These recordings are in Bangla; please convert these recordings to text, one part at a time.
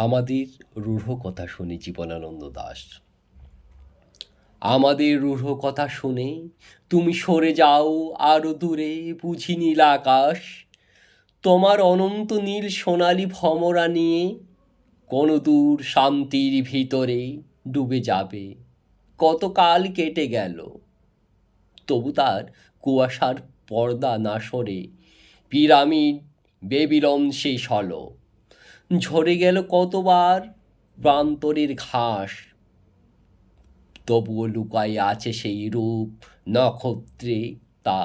আমাদের রূঢ় কথা শুনে জীবনানন্দ দাশ। আমাদের রূঢ় কথা শুনে তুমি সরে যাও আরো দূরে, বুঝি নীল আকাশ। তোমার অনন্ত নীল সোনালি ভমরা নিয়ে কোনো দূর শান্তির ভিতরে ডুবে যাবে। কতকাল কেটে গেল, তবু তার কুয়াশার পর্দা না সরে পিরামিড বেবিলন শেষ হলো। ঝরে গেল কতবার প্রান্তরের ঘাস, তবুও লুকাই আছে সেই রূপ নক্ষত্রে, তা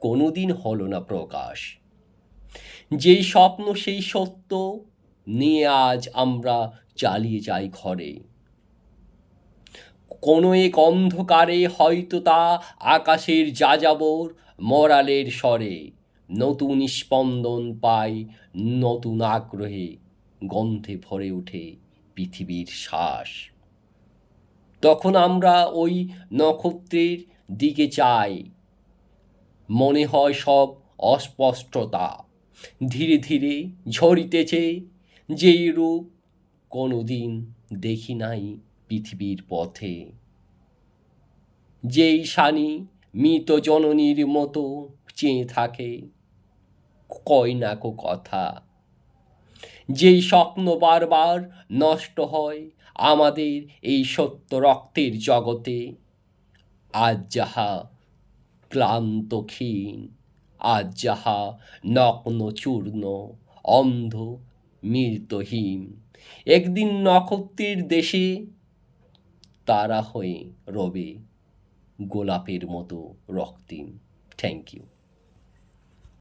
কোনোদিন হলো না প্রকাশ। যেই স্বপ্ন সেই সত্য নিয়ে আজ আমরা চালিয়ে যাই ঘরে, কোনো এক অন্ধকারে হয়তো তা আকাশের যাযাবর মরালের স্বরে নতুন স্পন্দন পায়, নতুন আগ্রহে গন্ধে ভরে ওঠে পৃথিবীর শ্বাস। তখন আমরা ওই নক্ষত্রের দিকে চাই, মনে হয় সব অস্পষ্টতা ধীরে ধীরে ঝরিতেছে, যেই রূপ কোনোদিন দেখি নাই পৃথিবীর পথে। যেই শানি মৃত জননীর মতো চেয়ে থাকে, কয় না কো কথা। যেই স্বপ্ন বারবার নষ্ট হয় আমাদের এই সত্য রক্তের জগতে, আজ যাহা ক্লান্ত ক্ষীণ, আজ যাহা নগ্ন চূর্ণ, অন্ধ মৃতহীন, একদিন নক্ষত্রের দেশে তারা হয়ে রবে গোলাপের মতো রক্তিম। Thank you.